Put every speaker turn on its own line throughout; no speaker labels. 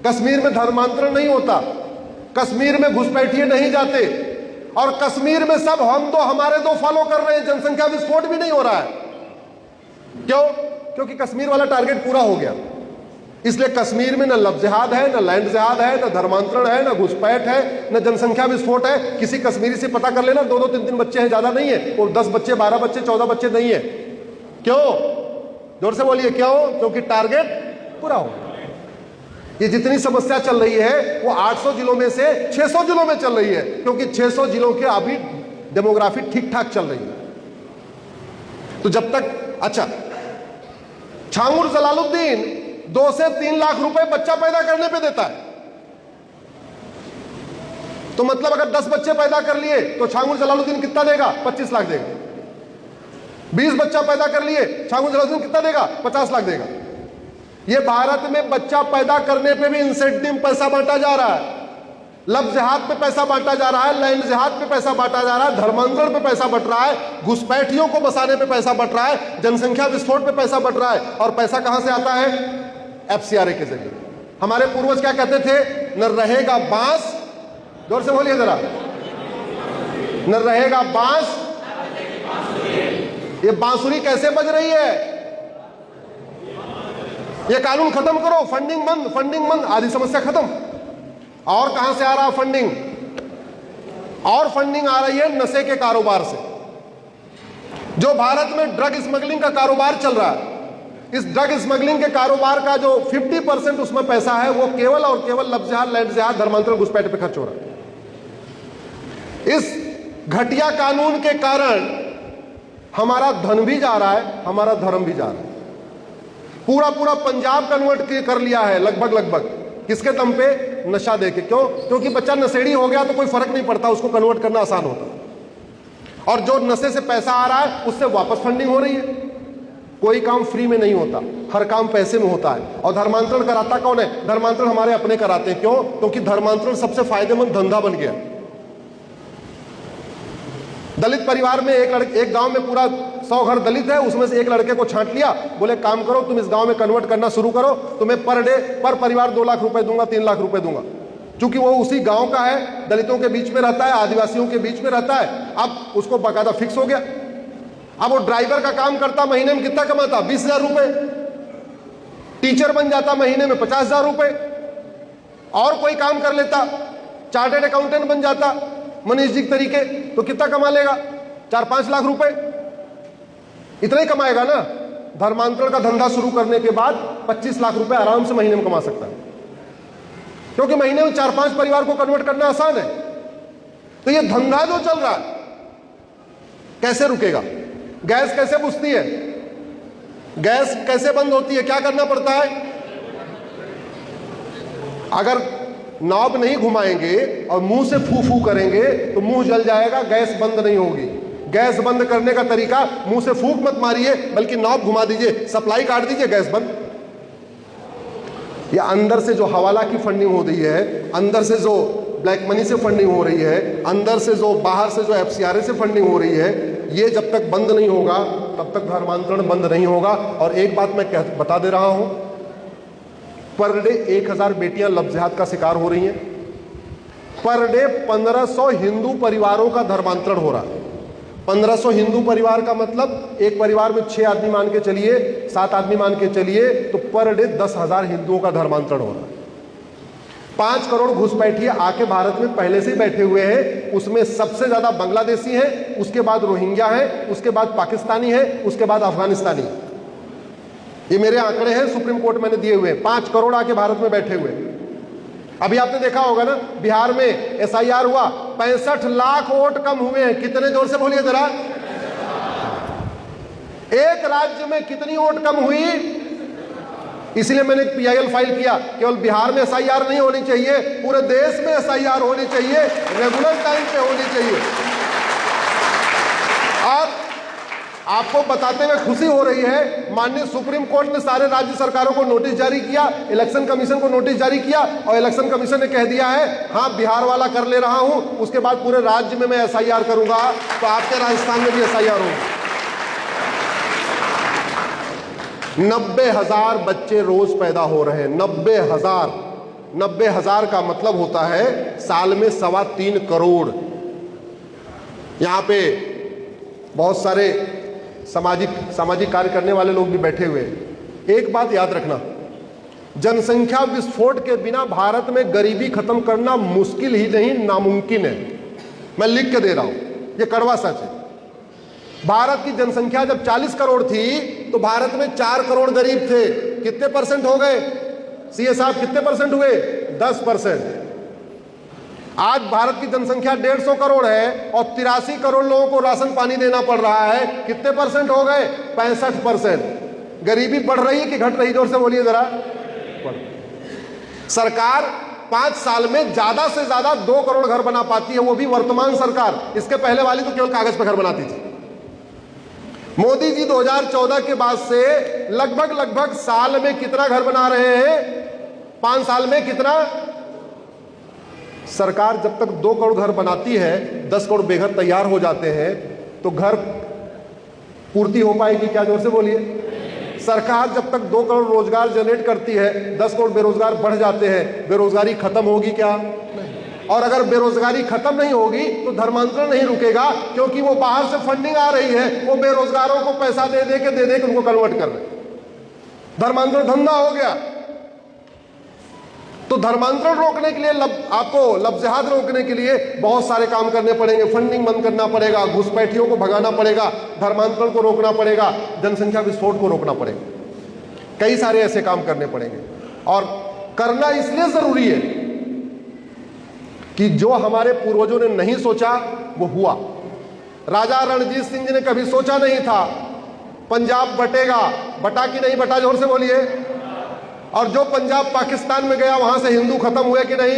कश्मीर में धर्मांतरण नहीं होता, कश्मीर में घुसपैठिए नहीं जाते, और कश्मीर में सब हम दो हमारे दो फॉलो कर रहे हैं, जनसंख्या विस्फोट भी नहीं हो रहा है। क्यों? क्योंकि कश्मीर वाला टारगेट पूरा हो गया। इसलिए कश्मीर में न लव जिहाद है, न लैंड जिहाद है, न धर्मांतरण है, न घुसपैठ है, न जनसंख्या विस्फोट है। किसी कश्मीरी से पता कर लेना, 2-2, 3-3 बच्चे हैं, ज्यादा नहीं है, और 10 बच्चे, 12 बच्चे, 14 बच्चे नहीं है। क्यों? जोर से बोलिए क्यों? क्योंकि टारगेट पूरा हो। ये जितनी समस्या चल रही है वो 800 जिलों में से 600 जिलों में चल रही है, क्योंकि 600 जिलों के अभी डेमोग्राफी ठीक ठाक चल रही है। तो जब तक, अच्छा, छांगुर जलालुद्दीन 2 से 3 लाख रुपए बच्चा पैदा करने पे देता है। तो मतलब अगर 10 बच्चे पैदा कर लिए तो छांगुर जलालुद्दीन कितना देगा? 25 लाख देगा। 20 बच्चा पैदा कर लिए, छांगुर जलालुद्दीन कितना देगा? 50 लाख देगा। ये भारत में बच्चा पैदा करने पे भी इंसेंटिव पैसा बांटा जा रहा है, लव जिहाद पे पैसा बांटा जा रहा है, लैंड जिहाद पे पैसा बांटा जा रहा है, धर्मांतरण पे पैसा बट रहा है, घुसपैठियों को बसाने पे पैसा बट रहा है, जनसंख्या विस्फोट पे पैसा बट रहा है। और पैसा कहां से आता है? एफसीआरए के जरिए। हमारे पूर्वज क्या कहते थे? न रहेगा बांस, जोर से बोलिए जरा, न रहेगा बांस। ये बांसुरी कैसे बज रही है? ये कानून खत्म करो, फंडिंग बंद, फंडिंग बंद, आधी समस्या खत्म। और कहां से आ रहा फंडिंग? और फंडिंग आ रही है नशे के कारोबार से। जो भारत में ड्रग स्मगलिंग का कारोबार चल रहा है, इस ड्रग स्मगलिंग के कारोबार का जो 50% उसमें पैसा है, वो केवल और केवल लव जिहाद, लैंड जिहाद, धर्मांतरण, घुसपैठ पे खर्च हो रहा है। इस घटिया कानून के कारण हमारा धन भी जा रहा है, हमारा धर्म भी जा रहा है। पूरा पूरा पंजाब कन्वर्ट कर लिया है लगभग। किसके दम पे? नशा देके। क्यों? क्योंकि बच्चा नशेड़ी हो गया तो कोई फर्क नहीं पड़ता, उसको कन्वर्ट करना आसान होता। और जो नशे से पैसा आ रहा है उससे वापस फंडिंग हो रही है। कोई काम फ्री में नहीं होता, हर काम पैसे में होता है। और धर्मांतरण कराता कौन है? धर्मांतरण हमारे अपने कराते हैं। क्यों? क्योंकि धर्मांतरण सबसे फायदेमंद धंधा बन गया। दलित परिवार में एक गांव में पूरा 100 घर दलित है, उसमें से एक लड़के को छांट लिया, बोले काम करो, तुम इस गांव में कन्वर्ट करना शुरू करो, तुम्हें पर डे, पर परिवार 2 लाख रुपए दूंगा, 3 लाख रुपए दूंगा। चूंकि वो उसी गांव का है, दलितों के बीच में रहता है, आदिवासियों के बीच में रहता है, अब उसको बाकायदा फिक्स हो गया। अब वो ड्राइवर का काम करता, महीने में कितना कमाता? 20,000 रुपए। टीचर बन जाता, महीने में 50,000 रुपए। और कोई काम कर लेता, चार्टर्ड अकाउंटेंट बन जाता मनीष जी के तरीके, तो कितना कमा लेगा? 4-5 लाख रुपए, इतना ही कमाएगा ना। धर्मांतरण का धंधा शुरू करने के बाद 25 लाख रुपए आराम से महीने में कमा सकता है, क्योंकि महीने में 4-5 परिवार को कन्वर्ट करना आसान है। तो ये धंधा जो चल रहा है कैसे रुकेगा? गैस कैसे बुझती है? गैस कैसे बंद होती है? क्या करना पड़ता है? अगर नॉब नहीं घुमाएंगे और मुंह से फू फू करेंगे तो मुंह जल जाएगा, गैस बंद नहीं होगी। गैस बंद करने का तरीका, मुंह से फूंक मत मारिए, बल्कि नॉब घुमा दीजिए, सप्लाई काट दीजिए, गैस बंद। या अंदर से जो हवाला की फंडिंग हो रही है, अंदर से जो ब्लैक मनी से फंडिंग हो रही है, अंदर से जो बाहर से जो एफसीआरए से फंडिंग हो रही है, ये जब तक बंद नहीं होगा तब तक धर्मांतरण बंद नहीं होगा। और एक बात मैं बता दे रहा हूं, पर डे 1000 बेटियां लव जिहाद का शिकार हो रही हैं। पर डे 1500 हिंदू परिवारों का धर्मांतरण हो रहा है। 1500 हिंदू परिवार का मतलब एक परिवार में 6 आदमी मान के चलिए, 7 आदमी मान के चलिए, तो पर डे 10,000 हिंदुओं का धर्मांतरण हो रहा है। 5 करोड़ घुसपैठिए आके भारत में पहले से ही बैठे हुए हैं। उसमें सबसे ज्यादा बांग्लादेशी हैं, उसके बाद रोहिंग्या हैं, उसके बाद पाकिस्तानी है, उसके बाद अफगानिस्तानी। ये मेरे आंकड़े हैं, सुप्रीम कोर्ट मैंने दिए हुए हैं। 5 करोड़ आके भारत में बैठे हुए। अभी आपने देखा होगा ना, बिहार में एसआईआर हुआ, 65 लाख वोट कम हुए हैं। कितने? जोर से बोलिए जरा। एक राज्य में कितनी वोट कम हुई? इसलिए मैंने एक पीआईएल फाइल किया। केवल बिहार में एसआईआर नहीं होनी चाहिए, पूरे देश में एसआईआर होनी चाहिए, रेगुलर टाइम पे होनी चाहिए। और आपको बताते हुए खुशी हो रही है, माननीय सुप्रीम कोर्ट ने सारे राज्य सरकारों को नोटिस जारी किया, इलेक्शन कमीशन को नोटिस जारी किया, और इलेक्शन कमीशन ने कह दिया है, हाँ बिहार वाला कर ले रहा हूं, उसके बाद पूरे राज्य में मैं एसआईआर करूंगा, तो आपके राजस्थान में भी एसआईआर होगा। 90,000 बच्चे रोज पैदा हो रहे हैं। 90,000 90,000 का मतलब होता है साल में 3.25 करोड़। यहाँ पे बहुत सारे सामाजिक कार्य करने वाले लोग भी बैठे हुए हैं। एक बात याद रखना, जनसंख्या विस्फोट के बिना भारत में गरीबी खत्म करना मुश्किल ही नहीं, नामुमकिन है। मैं लिख के दे रहा हूं, ये कड़वा सच है। भारत की जनसंख्या जब 40 करोड़ थी तो भारत में 4 करोड़ गरीब थे। कितने परसेंट हो गए सीए साहब, कितने परसेंट हुए? 10%। आज भारत की जनसंख्या 150 करोड़ है और 83 करोड़ लोगों को राशन पानी देना पड़ रहा है। कितने परसेंट हो गए? 65%। गरीबी बढ़ रही है कि घट रही? जोर से बोलिए जरा। सरकार 5 साल में ज्यादा से ज्यादा 2 करोड़ घर बना पाती है, वो भी वर्तमान सरकार। इसके पहले वाली तो केवल कागज पर घर बनाती थी। मोदी जी 2014 के बाद से लगभग साल में कितना घर बना रहे हैं? 5 साल में कितना? सरकार जब तक 2 करोड़ घर बनाती है, 10 करोड़ बेघर तैयार हो जाते हैं, तो घर पूर्ति हो पाएगी क्या? जोर से बोलिए। सरकार जब तक 2 करोड़ रोजगार जनरेट करती है, 10 करोड़ बेरोजगार बढ़ जाते हैं, बेरोजगारी खत्म होगी क्या? और अगर बेरोजगारी खत्म नहीं होगी तो धर्मांतरण नहीं रुकेगा, क्योंकि वो बाहर से फंडिंग आ रही है, वो बेरोजगारों को पैसा दे दे के उनको कन्वर्ट कर रहे हैं। धर्मांतरण धंधा हो गया। तो धर्मांतरण रोकने के लिए आपको लफ्ज़ जिहाद रोकने के लिए बहुत सारे काम करने पड़ेंगे। फंडिंग बंद करना पड़ेगा, घुसपैठियों को भगाना पड़ेगा, धर्मांतरण को रोकना पड़ेगा, जनसंख्या विस्फोट को रोकना पड़ेगा। कई सारे ऐसे काम करने पड़ेंगे और करना इसलिए जरूरी है कि जो हमारे पूर्वजों ने नहीं सोचा वो हुआ। राजा रणजीत सिंह जी ने कभी सोचा नहीं था पंजाब बटेगा। बटा कि नहीं बटा? जोर से बोलिए। और जो पंजाब पाकिस्तान में गया वहां से हिंदू खत्म हुए कि नहीं?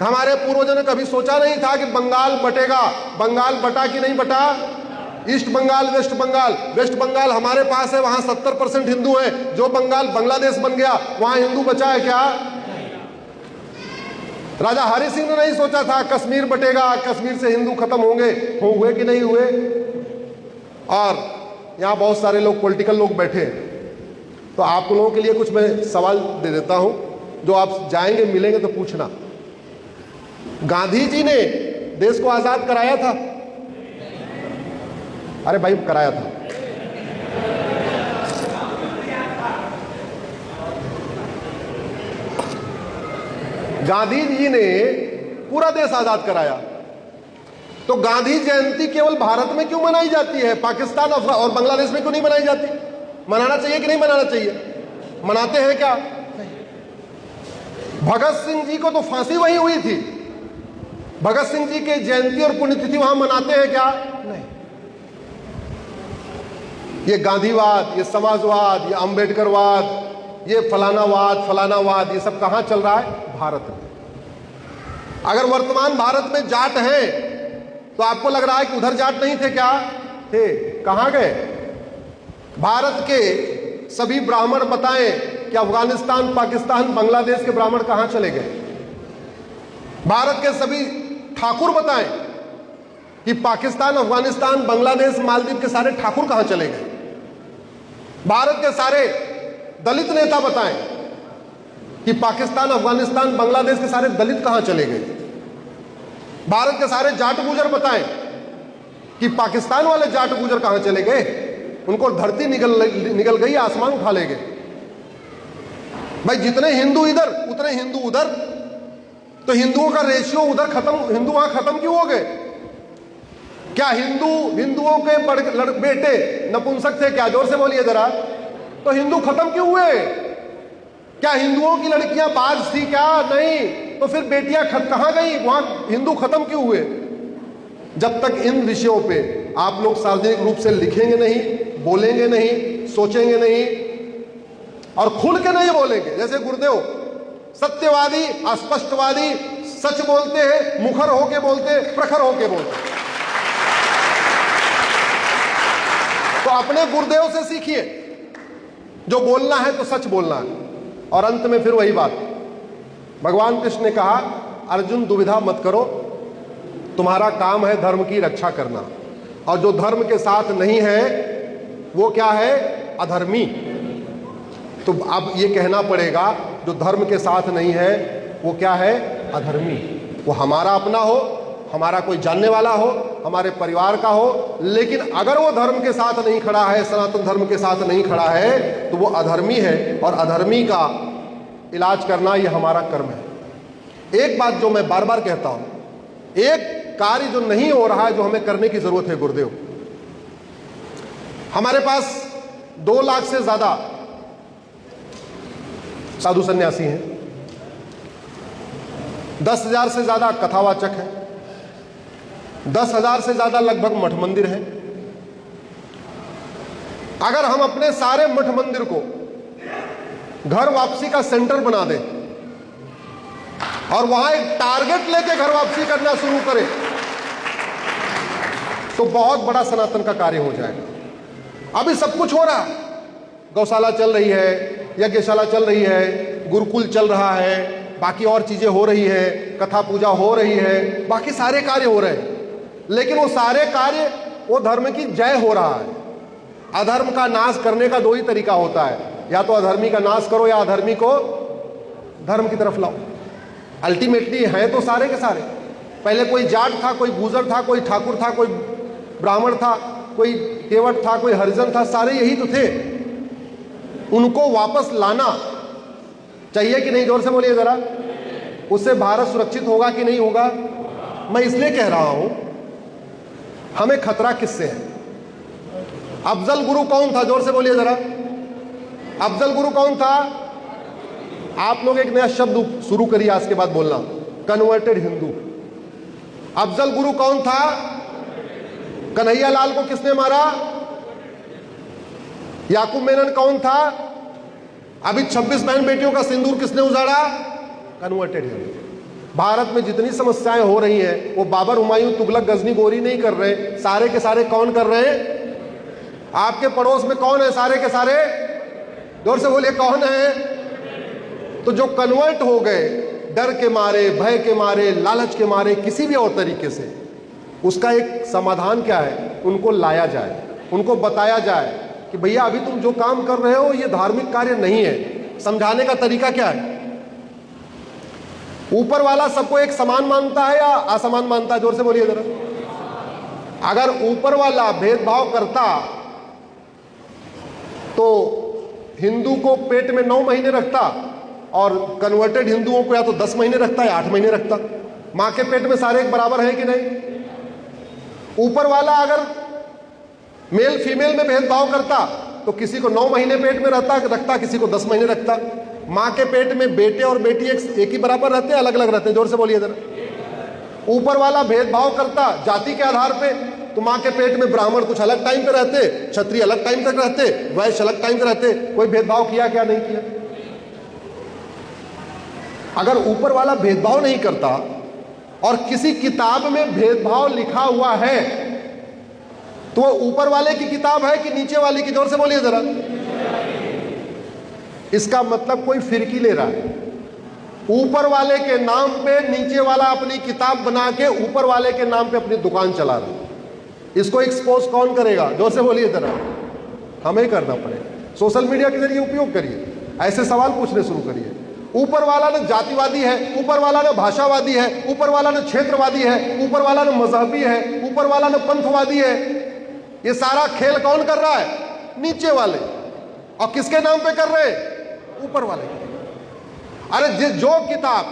हमारे पूर्वजों ने कभी सोचा नहीं था कि बंगाल बटेगा। बंगाल बटा कि नहीं बटा? East Bengal, West Bengal. West Bengal हमारे पास है, वहां 70% हिंदू है। जो बंगाल बांग्लादेश बन गया वहां हिंदू बचा है क्या? राजा हरि सिंह ने नहीं सोचा था कश्मीर बटेगा, कश्मीर से हिंदू खत्म होंगे। हुए कि नहीं हुए? और यहां बहुत सारे लोग पॉलिटिकल लोग बैठे हैं, तो आप लोगों के लिए कुछ मैं सवाल दे देता हूं, जो आप जाएंगे मिलेंगे तो पूछना। गांधी जी ने देश को आजाद कराया था? अरे भाई कराया था। गांधी जी ने पूरा देश आजाद कराया। तो गांधी जयंती केवल भारत में क्यों मनाई जाती है? पाकिस्तान और बांग्लादेश में क्यों नहीं मनाई जाती? मनाना चाहिए कि नहीं मनाना चाहिए? मनाते हैं क्या? भगत सिंह जी को तो फांसी वहीं हुई थी। भगत सिंह जी के जयंती और पुण्यतिथि वहां मनाते हैं क्या? नहीं। ये गांधीवाद, ये समाजवाद, ये अंबेडकरवाद, ये फलानावाद, ये सब कहां चल रहा है? भारत में। अगर वर्तमान भारत में जाट है तो आपको लग रहा है कि उधर जाट नहीं थे क्या? थे। कहां गए? भारत के सभी ब्राह्मण बताएं कि अफगानिस्तान, पाकिस्तान, बांग्लादेश के ब्राह्मण कहां चले गए? भारत के सभी ठाकुर बताएं कि पाकिस्तान, अफगानिस्तान, बांग्लादेश, मालदीव के सारे ठाकुर कहां चले गए? भारत के सारे दलित नेता बताएं कि पाकिस्तान, अफगानिस्तान, बांग्लादेश के सारे दलित कहां चले गए? भारत के सारे जाट गुजर बताएं कि पाकिस्तान वाले जाट गुजर कहां चले गए? उनको धरती निगल गई, आसमान उठा ले गए। भाई जितने हिंदू इधर उतने हिंदू उधर, तो हिंदुओं का रेशियो उधर खत्म, हिंदू वहां खत्म क्यों हो गए? क्या हिंदुओं के बेटे नपुंसक थे क्या? जोर से बोलिए जरा। तो हिंदू खत्म क्यों हुए? क्या हिंदुओं की लड़कियां बाज थी क्या? नहीं। तो फिर बेटियां कहां गई? वहां हिंदू खत्म क्यों हुए? जब तक इन विषयों पे आप लोग सार्वजनिक रूप से लिखेंगे नहीं, बोलेंगे नहीं, सोचेंगे नहीं और खुल के नहीं बोलेंगे। जैसे गुरुदेव सत्यवादी, अस्पष्टवादी, सच बोलते हैं, मुखर होके बोलते, प्रखर होके बोलते। तो अपने गुरुदेव से सीखिए, जो बोलना है तो सच बोलना है। और अंत में फिर वही बात, भगवान कृष्ण ने कहा अर्जुन दुविधा मत करो, तुम्हारा काम है धर्म की रक्षा करना, और जो धर्म के साथ नहीं है वो क्या है? अधर्मी। तो अब ये कहना पड़ेगा जो जो धर्म के साथ नहीं है वो क्या है? अधर्मी। वो हमारा अपना हो, हमारा कोई जानने वाला हो, हमारे परिवार का हो, लेकिन अगर वो धर्म के साथ नहीं खड़ा है, सनातन धर्म के साथ नहीं खड़ा है, तो वो अधर्मी है। और अधर्मी का इलाज करना ये हमारा कर्म है। एक बात जो मैं बार बार कहता हूं, एक कार्य जो नहीं हो रहा है, जो हमें करने की जरूरत है गुरुदेव। हमारे पास 2 लाख से ज्यादा साधु सन्यासी हैं, 10,000 से ज्यादा कथावाचक हैं, 10,000 से ज्यादा लगभग मठ मंदिर हैं। अगर हम अपने सारे मठ मंदिर को घर वापसी का सेंटर बना दें और वहां एक टारगेट लेके घर वापसी करना शुरू करें, तो बहुत बड़ा सनातन का कार्य हो जाएगा। अभी सब कुछ हो रहा है, गौशाला चल रही है, यज्ञशाला चल रही है, गुरुकुल चल रहा है, बाकी और चीजें हो रही है, कथा पूजा हो रही है, बाकी सारे कार्य हो रहे हैं, लेकिन वो सारे कार्य वो धर्म की जय हो रहा है। अधर्म का नाश करने का 2 ही तरीका होता है, या तो अधर्मी का नाश करो या अधर्मी को धर्म की तरफ लाओ। अल्टीमेटली है तो सारे के सारे, पहले कोई जाट था, कोई गुजर था, कोई ठाकुर था, कोई ब्राह्मण था, कोई केवट था, कोई हरिजन था, सारे यही तो थे। उनको वापस लाना चाहिए कि नहीं? जोर से बोलिए जरा। उससे भारत सुरक्षित होगा कि नहीं होगा? मैं इसलिए कह रहा हूं, हमें खतरा किससे है? अफजल गुरु कौन था? जोर से बोलिए जरा। अफजल गुरु कौन था? आप लोग एक नया शब्द शुरू करिए आज के बाद बोलना, कन्वर्टेड हिंदू। अफजल गुरु कौन था? कन्हैया लाल को किसने मारा? याकूब मेनन कौन था? अभी 26 बहन बेटियों का सिंदूर किसने उजाड़ा? कन्वर्टेड हिंदू। भारत में जितनी समस्याएं हो रही हैं, वो बाबर, हुमायूं, तुगलक, गजनी, गोरी नहीं कर रहे, सारे के सारे कौन कर रहे हैं? आपके पड़ोस में कौन है? सारे के सारे जोर से बोलिए, कौन है? तो जो कन्वर्ट हो गए डर के मारे, भय के मारे, लालच के मारे, किसी भी और तरीके से, उसका एक समाधान क्या है? उनको लाया जाए, उनको बताया जाए कि भैया अभी तुम जो काम कर रहे हो ये धार्मिक कार्य नहीं है। समझाने का तरीका क्या है? ऊपर वाला सबको एक समान मानता है या असमान मानता है? जोर से बोलिए जरा। अगर ऊपर वाला भेदभाव करता तो हिंदू को पेट में 9 महीने रखता और कन्वर्टेड हिंदुओं को या तो 10 महीने रखता या 8 महीने रखता। मां के पेट में सारे एक बराबर है कि नहीं? ऊपर वाला अगर मेल फीमेल में भेदभाव करता तो किसी को 9 महीने पेट में रखता, किसी को 10 महीने रखता। मां के पेट में बेटे और बेटी एक ही बराबर रहते हैं, अलग अलग रहते हैं? जोर से बोलिए जरा। ऊपर वाला भेदभाव करता जाति के आधार पे, तो मां के पेट में ब्राह्मण कुछ अलग टाइम पे रहते, क्षत्रिय अलग टाइम तक रहते, वैश्य अलग टाइम पे रहते। कोई भेदभाव किया क्या? नहीं किया। अगर ऊपर वाला भेदभाव नहीं करता और किसी किताब में भेदभाव लिखा हुआ है, तो वो ऊपर वाले की किताब है कि नीचे वाले की? जोर से बोलिए जरा। इसका मतलब कोई फिरकी ले रहा है। ऊपर वाले के नाम पे नीचे वाला अपनी किताब बना के ऊपर वाले के नाम पे अपनी दुकान चला रहा है। इसको एक्सपोज कौन करेगा? जोर से बोलिए जरा। हमें करना पड़ेगा। सोशल मीडिया के जरिए उपयोग करिए, ऐसे सवाल पूछने शुरू करिए। ऊपर वाला न जातिवादी है, ऊपर वाला न भाषावादी है, ऊपर वाला न क्षेत्रवादी है, ऊपर वाला न मजहबी है, ऊपर वाला न पंथवादी है। ये सारा खेल कौन कर रहा है? नीचे वाले। और किसके नाम पे कर रहे? ऊपर वाले। अरे जो किताब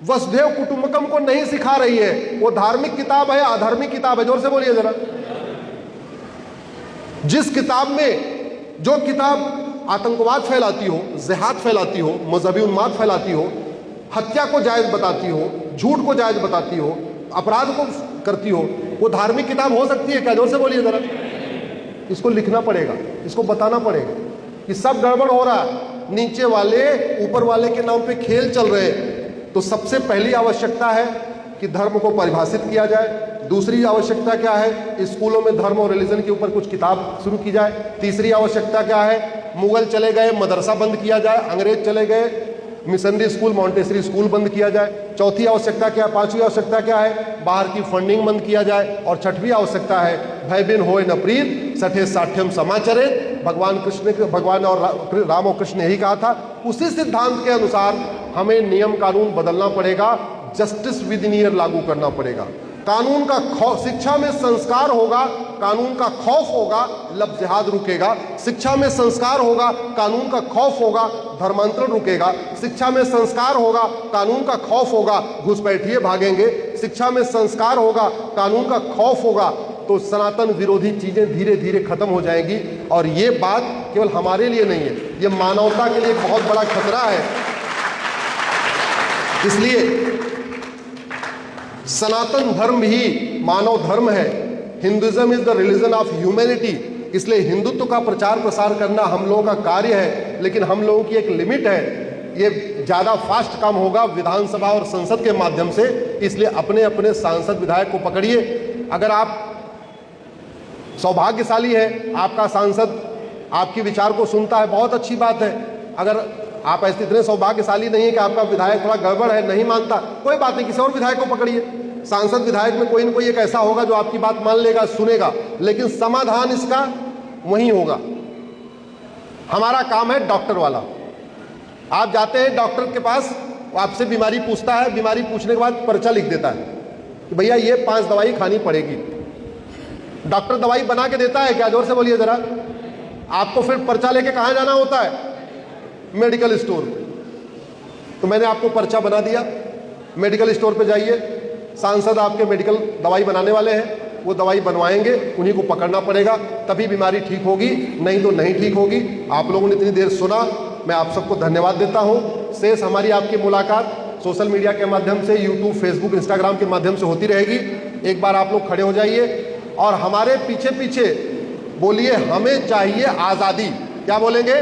वसुधैव कुटुंबकम को नहीं सिखा रही है, वो धार्मिक किताब है, अधार्मिक किताब है? जोर से बोलिए जरा। जिस किताब में, जो किताब आतंकवाद फैलाती हो, जिहाद फैलाती हो, मजहबी उन्माद फैलाती हो, हत्या को जायज बताती हो, झूठ को जायज बताती हो, अपराध को करती हो, वो धार्मिक किताब हो सकती है क्या? जोर से बोलिए जरा। इसको लिखना पड़ेगा, इसको बताना पड़ेगा कि सब गड़बड़ हो रहा है, नीचे वाले ऊपर वाले के नाम पे खेल चल रहे हैं। तो सबसे पहली आवश्यकता है कि धर्म को परिभाषित किया जाए। दूसरी आवश्यकता क्या है? स्कूलों में धर्म और रिलीजन के ऊपर कुछ किताब शुरू की जाए। तीसरी आवश्यकता क्या है? मुगल चले गए, मदरसा बंद किया जाए। अंग्रेज चले गए, मिशनरी स्कूल, मॉन्टेसरी स्कूल बंद किया जाए। चौथी आवश्यकता क्या? 5वीं आवश्यकता क्या है? बाहर की फंडिंग बंद किया जाए। और 6वीं आवश्यकता है, भयबिन होए न प्रीत, सठे साठ्यम समाचरे, भगवान और राम और कृष्ण ने यही कहा था। उसी सिद्धांत के अनुसार हमें नियम कानून बदलना पड़ेगा, जस्टिस विद इन ईयर लागू करना पड़ेगा। कानून का खौफ, शिक्षा में संस्कार होगा, कानून का खौफ होगा, लफ्ज़ जिहाद रुकेगा। शिक्षा में संस्कार होगा, कानून का खौफ होगा, धर्मांतरण रुकेगा। शिक्षा में संस्कार होगा, कानून का खौफ होगा, घुसपैठिए भागेंगे। शिक्षा में संस्कार होगा, कानून का खौफ होगा, तो सनातन विरोधी चीजें धीरे धीरे खत्म हो जाएंगी। और ये बात केवल हमारे लिए नहीं है, ये मानवता के लिए एक बहुत बड़ा खतरा है। इसलिए सनातन धर्म ही मानव धर्म है। Hinduism is the religion of humanity. इसलिए हिंदुत्व का प्रचार प्रसार करना हम लोगों का कार्य है, लेकिन हम लोगों की एक लिमिट है। ये ज़्यादा फास्ट काम होगा विधानसभा और संसद के माध्यम से। इसलिए अपने अपने सांसद विधायक को पकड़िए। अगर आप सौभाग्यशाली है, आपका सांसद आपकी विचार को सुनता है, बहुत अच्छी बात है। अगर आप ऐसे इतने सौभाग्यशाली नहीं है कि आपका विधायक थोड़ा गड़बड़ है, नहीं मानता, कोई बात नहीं, किसी और विधायक को पकड़िए। सांसद विधायक में कोई ना कोई एक ऐसा होगा जो आपकी बात मान लेगा, सुनेगा, लेकिन समाधान इसका वहीं होगा। हमारा काम है डॉक्टर वाला। आप जाते हैं डॉक्टर के पास, आपसे बीमारी पूछता है, बीमारी पूछने के बाद पर्चा लिख देता है कि भैया ये 5 दवाई खानी पड़ेगी। डॉक्टर दवाई बना के देता है क्या? जोर से बोलिए जरा। आपको फिर पर्चा लेके कहाँ जाना होता है? Medical store. तो मैंने आपको पर्चा बना दिया, मेडिकल स्टोर पे जाइए। सांसद आपके मेडिकल दवाई बनाने वाले हैं, वो दवाई बनवाएंगे, उन्हीं को पकड़ना पड़ेगा, तभी बीमारी ठीक होगी, नहीं तो नहीं ठीक होगी। आप लोगों ने इतनी देर सुना, मैं आप सबको धन्यवाद देता हूँ। शेष हमारी आपकी मुलाकात सोशल मीडिया के माध्यम से, यूट्यूब, फेसबुक, इंस्टाग्राम के माध्यम से होती रहेगी। एक बार आप लोग खड़े हो जाइए और हमारे पीछे पीछे बोलिए, हमें चाहिए आज़ादी। क्या बोलेंगे?